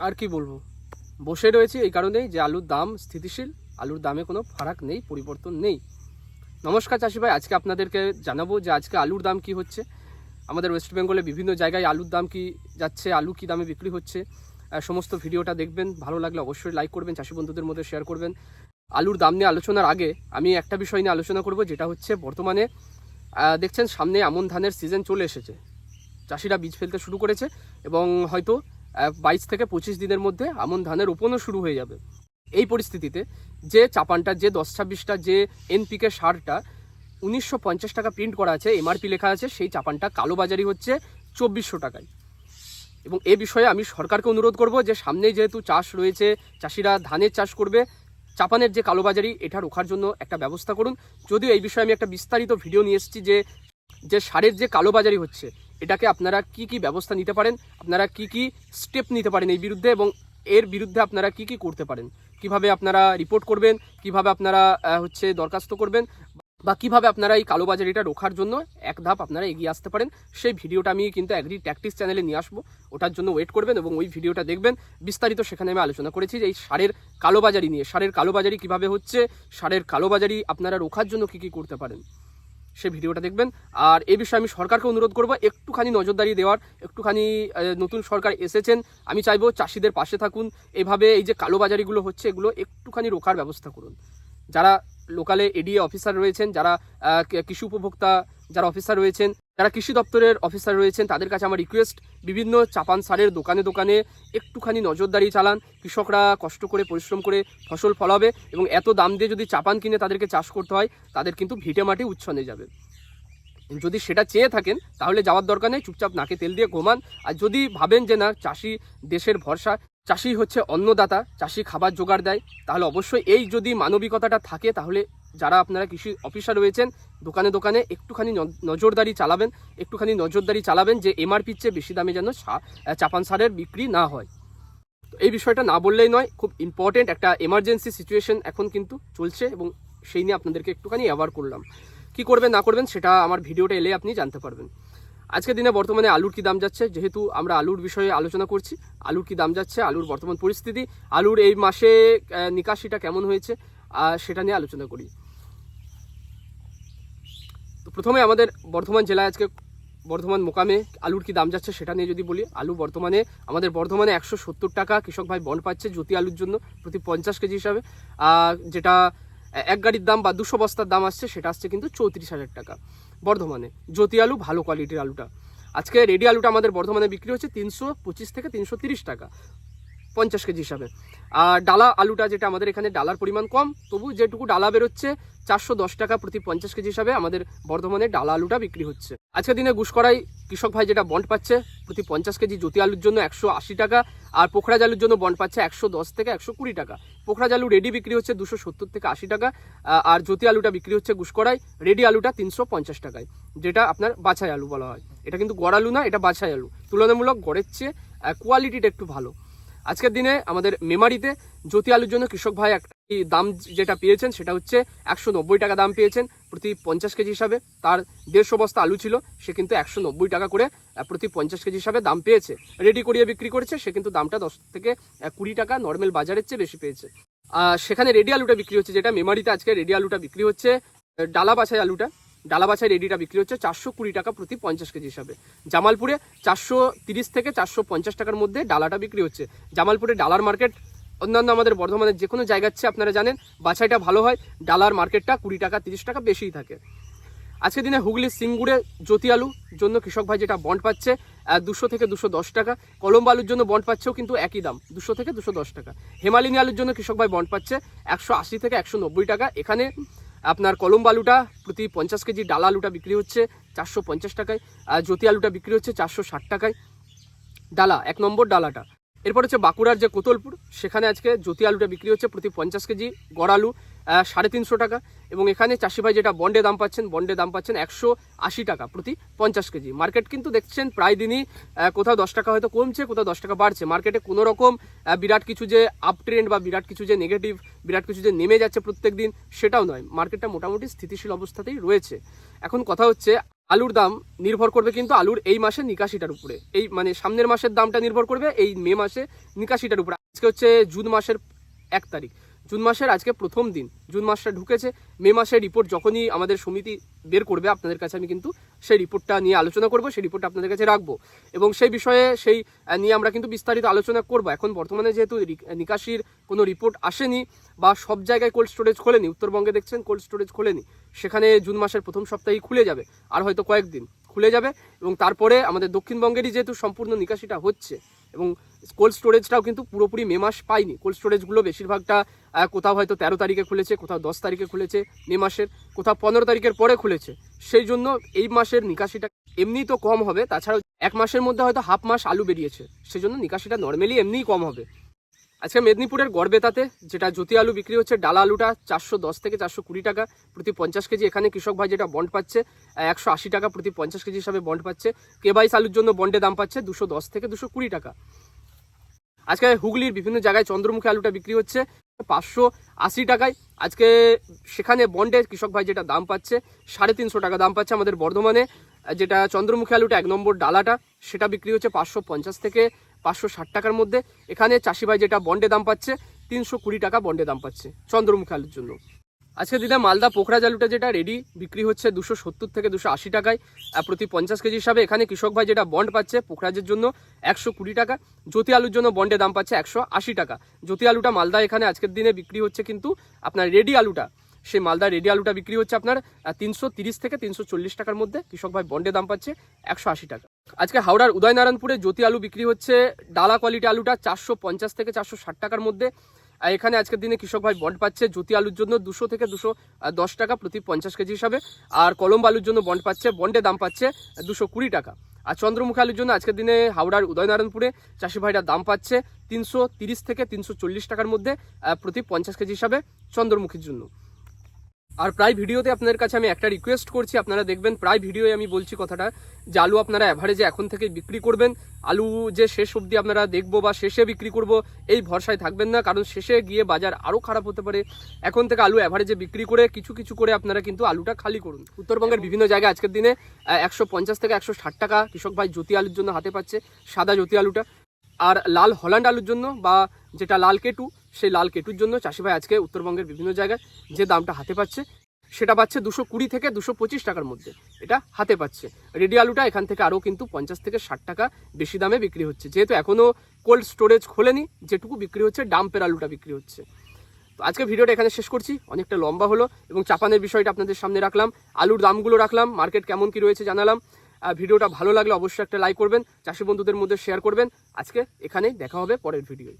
আর কি বলবো, বসে রয়েছি এই কারণেই যে আলুর দাম স্থিতিশীল, আলুর দামে কোনো ফারাক নেই, পরিবর্তন নেই। নমস্কার চাষি ভাই, আজকে আপনাদেরকে জানাবো যে আজকে আলুর দাম কি হচ্ছে, আমাদের ওয়েস্ট বেঙ্গলে বিভিন্ন জায়গায় আলুর দাম কি যাচ্ছে, আলু কি দামে বিক্রি হচ্ছে। সমস্ত ভিডিওটা দেখবেন, ভালো লাগলে অবশ্যই লাইক করবেন, চাষি বন্ধুদের মধ্যে শেয়ার করবেন। আলুর দাম নিয়ে আলোচনার আগে আমি একটা বিষয় নিয়ে আলোচনা করব, যেটা হচ্ছে বর্তমানে দেখছেন সামনে আমন ধানের সিজন চলে এসেছে, চাষিরা বীজ ফেলতে শুরু করেছে এবং হয়তো 22 থেকে 25 দিনের মধ্যে আমন ধানের রোপণও শুরু হয়ে যাবে। এই পরিস্থিতিতে যে চাপানটা, যে 10-26টা, যে এনপিকে সারটা 1950 টাকা প্রিন্ট করা আছে, এমআরপি লেখা আছে, সেই চাপানটা কালোবাজারি হচ্ছে 2400 টাকায়। এবং এ বিষয়ে আমি সরকারকে অনুরোধ করব যে সামনে যেহেতু চাষ রয়েছে, চাষিরা ধানের চাষ করবে, চাপানের যে কালোবাজারি এটা রোখার জন্য একটা ব্যবস্থা করুন। যদিও এই বিষয়ে আমি একটা বিস্তারিত ভিডিও নিয়ে এসেছি যে সারের যে কালোবাজারি হচ্ছে এটাকে আপনারা কি কি ব্যবস্থা নিতে পারেন, আপনারা কি কি স্টেপ নিতে পারেন এই বিরুদ্ধে, এবং এর বিরুদ্ধে আপনারা কি কি করতে পারেন, কিভাবে আপনারা রিপোর্ট করবেন, কিভাবে আপনারা দরখাস্ত করবেন, বা কিভাবে আপনারা এই কালোবাজারিটা রোখার জন্য এক ধাপ আপনারা এগিয়ে আসতে পারেন। সেই ভিডিওটা আমি কিন্তু অ্যাগ্রি ট্যাকটিক্স চ্যানেলে নিয়ে আসবো, ওটার জন্য ওয়েট করবেন এবং ওই ভিডিওটা দেখবেন। বিস্তারিত সেখানে আমি আলোচনা করেছি যে এই সারের কালোবাজারি নিয়ে, সারের কালোবাজারি কিভাবে হচ্ছে, সারের কালোবাজারি আপনারা রোখার জন্য কি কি করতে পারেন, সেই ভিডিওটা দেখবেন। আর এই বিষয়ে আমি সরকারকে অনুরোধ করবো একটুখানি নজরদারি দেওয়ার, একটুখানি নতুন সরকার এসেছেন, আমি চাইবো চাষিদের পাশে থাকুন, এভাবে এই যে কালোবাজারিগুলো হচ্ছে এগুলো একটুখানি রোখার ব্যবস্থা করুন। যারা লোকালে এডিএ অফিসার রয়েছেন, যারা কৃষি উপভোক্তা যারা অফিসার রয়েছেন, যারা কৃষি দপ্তরের অফিসার রয়েছেন, তাদের কাছে আমার রিকোয়েস্ট, বিভিন্ন চাপান সারের দোকানে দোকানে একটুখানি নজরদারি চালান। কৃষকরা কষ্ট করে পরিশ্রম করে ফসল ফলাবে এবং এত দাম দিয়ে যদি চাপান কিনে তাদেরকে চাষ করতে হয়, তাদের কিন্তু ভিটে মাটি উচ্ছন্নে যাবে। যদি সেটা চেয়ে থাকেন তাহলে যাওয়ার দরকার নেই, চুপচাপ নাকে তেল দিয়ে ঘুমান। আর যদি ভাবেন যে না, চাষি দেশের ভরসা, চাষি হচ্ছে অন্নদাতা, চাষি খাবার জোগাড় দেয়, তাহলে অবশ্যই এই যদি মানবিকতাটা থাকে, তাহলে যারা আপনারা কৃষি অফিসার রয়েছেন দোকানে দোকানে একটুখানি নজরদারি চালাবেন যে এমআরপির চেয়ে বেশি দামে যেন চাপান সারের বিক্রি না হয়। তো এই বিষয়টা না বললেই নয়, খুব ইম্পর্টেন্ট একটা এমার্জেন্সি সিচুয়েশন এখন কিন্তু চলছে এবং সেই নিয়ে আপনাদেরকে একটুখানি অ্যাওয়ার করলাম। কি করবেন না করবেন সেটা আমার ভিডিওটা এলে আপনি জানতে পারবেন। আজকের দিনে বর্তমানে আলুর কি দাম যাচ্ছে, যেহেতু আমরা আলুর বিষয়ে আলোচনা করছি, আলুর কি দাম যাচ্ছে, আলুর বর্তমান পরিস্থিতি, আলুর এই মাসে নিকাশিটা কেমন হয়েছে, সেটা নিয়ে আলোচনা করি। তো প্রথমে আমাদের বর্ধমান জেলায় আজকে বর্ধমান মোকামে আলুর কি দাম যাচ্ছে সেটা নিয়ে যদি বলি, আলু বর্তমানে আমাদের বর্ধমানে 170 টাকা কৃষক ভাই বন্ড পাচ্ছে জ্যোতি আলুর জন্য প্রতি 50 কেজি হিসাবে। যেটা এক গাড়ির দাম বা 200 বস্তার দাম আসছে সেটা আসছে কিন্তু 34,000 টাকা বর্ধমানে। জ্যোতি আলু ভালো কোয়ালিটির আলুটা, আজকে রেডি আলুটা আমাদের বর্ধমানে বিক্রি হচ্ছে 325 থেকে 330 টাকা 50 কেজি হিসাবে। আর ডালা আলুটা, যেটা আমাদের এখানে ডালার পরিমাণ কম, তবু যেটুকু ডালা বেরোচ্ছে 410 টাকা প্রতি 50 কেজি হিসাবে আমাদের বর্ধমানে ডালা আলুটা বিক্রি হচ্ছে। আজকের দিনে গুসকরাই কৃষক ভাই যেটা বন্ড পাচ্ছে প্রতি 50 কেজি জ্যোতি আলুর জন্য 180 টাকা, আর পোখরাজ আলুর জন্য বন্ড পাচ্ছে 110 থেকে 120 টাকা। পোখরাজ আলু রেডি বিক্রি হচ্ছে 270 থেকে 80 টাকা, আর জ্যোতি আলুটা বিক্রি হচ্ছে গুসকরাই রেডি আলুটা 350 টাকায়, যেটা আপনার বাছাই আলু বলা হয়। এটা কিন্তু গড় আলু না, এটা বাছাই আলু, তুলনামূলক গড়ের চেয়ে কোয়ালিটিটা একটু ভালো। আজকের দিনে আমাদের মেমারিতে জ্যোতি আলুর জন্য কৃষক ভাই একটি দাম যেটা পেয়েছেন সেটা হচ্ছে 190 টাকা দাম পেয়েছেন প্রতি 50 কেজি হিসাবে। তার 150 বস্তা আলু ছিল, সে কিন্তু 190 টাকা করে প্রতি 50 কেজি হিসাবে দাম পেয়েছে। রেডি করিয়ে বিক্রি করেছে, সে কিন্তু দামটা 10 থেকে 20 টাকা নর্মাল বাজারের চেয়ে বেশি পেয়েছে। সেখানে রেডি আলুটা বিক্রি হচ্ছে, যেটা মেমারিতে আজকে রেডি আলুটা বিক্রি হচ্ছে, ডালা বাছাই আলুটা, ডালা বাছাই রেডিটা বিক্রি হচ্ছে 420 টাকা প্রতি 50 কেজি হিসাবে। জামালপুরে 430 থেকে 450 টাকার মধ্যে ডালাটা বিক্রি হচ্ছে। জামালপুরে ডালার মার্কেট অন্যান্য আমাদের বর্ধমানের যে কোনো জায়গার চেয়ে আপনারা জানেন বাছাইটা ভালো হয়, ডালার মার্কেটটা 20 টাকা 30 টাকা বেশিই থাকে। আজকের দিনে হুগলির সিঙ্গুরে জ্যোতি আলুর জন্য কৃষক ভাই যেটা বন্ড পাচ্ছে 200 থেকে 210 টাকা। কলম্বো আলুর জন্য বন্ড পাচ্ছেও কিন্তু একই দাম, 200 থেকে 210 টাকা। হেমালিনী আলুর জন্য কৃষক ভাই বন্ড পাচ্ছে 180 থেকে 190 টাকা। এখানে আপনার কলম্বো আলুটা প্রতি 50 কেজি, ডালা আলুটা বিক্রি হচ্ছে 450 টাকায়, জ্যোতি আলুটা বিক্রি হচ্ছে 460 টাকায় ডালা, 1 নম্বর ডালাটা। এরপর হচ্ছে বাঁকুড়ার যে কোতলপুর, সেখানে আজকে জ্যোতি আলুটা বিক্রি হচ্ছে প্রতি 50 কেজি গড় আলু 350 টাকা। এবং এখানে চাষি ভাই যেটা বন্ডে দাম পাচ্ছেন 180 টাকা প্রতি 50 কেজি। মার্কেট কিন্তু দেখছেন প্রায় দিনই কোথাও 10 টাকা হয়তো কমছে, কোথাও 10 টাকা বাড়ছে। মার্কেটে কোনো রকম বিরাট কিছু যে আপ ট্রেন্ড বা বিরাট কিছু যে নেগেটিভ, বিরাট কিছু যে নেমে যাচ্ছে প্রত্যেক দিন, সেটাও নয়। মার্কেটটা মোটামুটি স্থিতিশীল অবস্থাতেই রয়েছে। এখন কথা হচ্ছে আলুর দাম নির্ভর করবে কিন্তু আলুর এই মাসে নিকাশিটার উপরে, এই মানে সামনের মাসের দামটা নির্ভর করবে এই মে মাসে নিকাশিটার উপরে। আজকে হচ্ছে জুন মাসের 1 তারিখ, জুন মাসের আজকে প্রথম দিন, জুন মাসটা ঢুকেছে। মে মাসের রিপোর্ট যখনই আমাদের সমিতি বের করবে আপনাদের কাছে আমি কিন্তু সেই রিপোর্টটা নিয়ে আলোচনা করব, সেই রিপোর্টটা আপনাদের কাছে রাখবো এবং সেই বিষয়ে সেই নিয়ে আমরা কিন্তু বিস্তারিত আলোচনা করব। এখন বর্তমানে যেহেতু নিকাশির কোনো রিপোর্ট আসেনি বা সব জায়গায় কোল্ড স্টোরেজ খোলেনি, উত্তরবঙ্গে দেখছেন কোল্ড স্টোরেজ খোলেনি, সেখানে জুন মাসের প্রথম সপ্তাহেই খুলে যাবে, আর হয়তো কয়েকদিন খুলে যাবে এবং তারপরে আমাদের দক্ষিণবঙ্গেরই যেহেতু সম্পূর্ণ নিকাশিটা হচ্ছে এবং কোল্ড স্টোরেজটাও কিন্তু পুরোপুরি মে মাস পাইনি। কোল্ড স্টোরেজগুলো বেশিরভাগটা কোথাও হয়তো 13 তারিখে খুলেছে, কোথাও 10 তারিখে খুলেছে মে মাসের, কোথাও 15 তারিখের পরে খুলেছে। সেই জন্য এই মাসের নিকাশিটা এমনি তো কম হবে, তাছাড়াও 1 মাসের মধ্যে হয়তো হাফ মাস আলু বেরিয়েছে, সেই জন্য নিকাশিটা নর্মালি এমনিই কম হবে। আজকে মেদিনীপুরের গড়বেতাতে যেটা জ্যোতি আলু বিক্রি হচ্ছে, ডালা আলুটা 410 থেকে 420 টাকা প্রতি 50 কেজি। এখানে কৃষক ভাই যেটা বন্ড পাচ্ছে 180 টাকা প্রতি 50 কেজি হিসাবে বন্ড পাচ্ছে। K22 আলুর জন্য বন্ডে দাম পাচ্ছে 210 থেকে 220 টাকা। আজকে হুগলির বিভিন্ন জায়গায় চন্দ্রমুখী আলুটা বিক্রি হচ্ছে 580 টাকায়। আজকে সেখানে বন্ডে কৃষক ভাই যেটা দাম পাচ্ছে 350 টাকা দাম পাচ্ছে। আমাদের বর্ধমানে যেটা চন্দ্রমুখী আলুটা 1 নম্বর ডালাটা সেটা বিক্রি হচ্ছে 550 থেকে 560 টাকার মধ্যে। এখানে চাষি ভাই যেটা বন্ডে দাম পাচ্ছে 320 টাকা বন্ডে দাম পাচ্ছে চন্দ্রমুখী আলুর জন্য। আজকে দিনে মালদা পোখরাজ আলুটা যেটা রেডি বিক্রি হচ্ছে 270 থেকে 280 টাকায় প্রতি 50 কেজি হিসাবে। এখানে কৃষক ভাই যেটা বন্ড পাচ্ছে পোখরাজের জন্য 120 টাকা। জ্যোতি আলুর জন্য বন্ডে দাম পাচ্ছে 180 টাকা। জ্যোতি আলুটা মালদা এখানে আজকের দিনে বিক্রি হচ্ছে কিন্তু আপনার রেডি আলুটা, সেই মালদা রেডি আলুটা বিক্রি হচ্ছে আপনার 330 থেকে 340 টাকার মধ্যে। কৃষক ভাই বন্ডে দাম পাচ্ছে 180 টাকা। আজকে হাওড়ার উদয়নারায়ণপুরে জ্যোতি আলু বিক্রি হচ্ছে ডালা কোয়ালিটি আলুটা 450 থেকে 460 টাকার মধ্যে। এখানে আজকের দিনে কৃষক ভাই বন্ড পাচ্ছে জ্যোতি আলুর জন্য 200 থেকে 210 টাকা প্রতি 50 কেজি হিসাবে। আর কলম আলুর জন্য বন্ড পাচ্ছে, বন্ডে দাম পাচ্ছে 220 টাকা। আর চন্দ্রমুখী আলুর জন্য আজকের দিনে হাওড়ার উদয়নারায়ণপুরে চাষি ভাইরা দাম পাচ্ছে 330 থেকে 340 টাকার মধ্যে প্রতি 50 কেজি হিসাবে চন্দ্রমুখীর জন্য। আর প্রায় ভিডিওতে আপনাদের কাছে আমি একটা রিকোয়েস্ট করছি, আপনারা দেখবেন প্রায় ভিডিওয়ে আমি বলছি কথাটা যে আলু আপনারা অ্যাভারেজে এখন থেকে বিক্রি করবেন। আলু যে শেষ অবধি আপনারা দেখবো বা শেষে বিক্রি করব এই ভরসায় থাকবেন না, কারণ শেষে গিয়ে বাজার আরও খারাপ হতে পারে। এখন থেকে আলু অ্যাভারেজে বিক্রি করে কিছু কিছু করে আপনারা কিন্তু আলুটা খালি করুন। উত্তরবঙ্গের বিভিন্ন জায়গায় আজকের দিনে 150 থেকে 160 টাকা কৃষক ভাই জ্যোতি আলুর জন্য হাতে পাচ্ছে, সাদা জ্যোতি আলুটা। আর লাল হল্যান্ড আলুর জন্য বা যেটা লাল কেটু, সেই লাল কেটুর জন্য চাষি ভাই আজকে উত্তরবঙ্গের বিভিন্ন জায়গায় যে দামটা হাতে পাচ্ছে সেটা পাচ্ছে 220 থেকে 225 টাকার মধ্যে, এটা হাতে পাচ্ছে। রেডি আলুটা এখান থেকে আরও কিন্তু 50 থেকে 60 টাকা বেশি দামে বিক্রি হচ্ছে, যেহেতু এখনও কোল্ড স্টোরেজ খোলেনি। যেটুকু বিক্রি হচ্ছে ডাম্পের আলুটা বিক্রি হচ্ছে। তো আজকে ভিডিওটা এখানে শেষ করছি, অনেকটা লম্বা হলো এবং চাপানের বিষয়টা আপনাদের সামনে রাখলাম, আলুর দামগুলো রাখলাম, মার্কেট কেমন কি রয়েছে জানালাম। ভিডিওটা ভালো লাগলে অবশ্যই একটা লাইক করবেন, চাষি বন্ধুদের মধ্যে শেয়ার করবেন। আজকে এখানেই দেখা হবে পরের ভিডিওয়।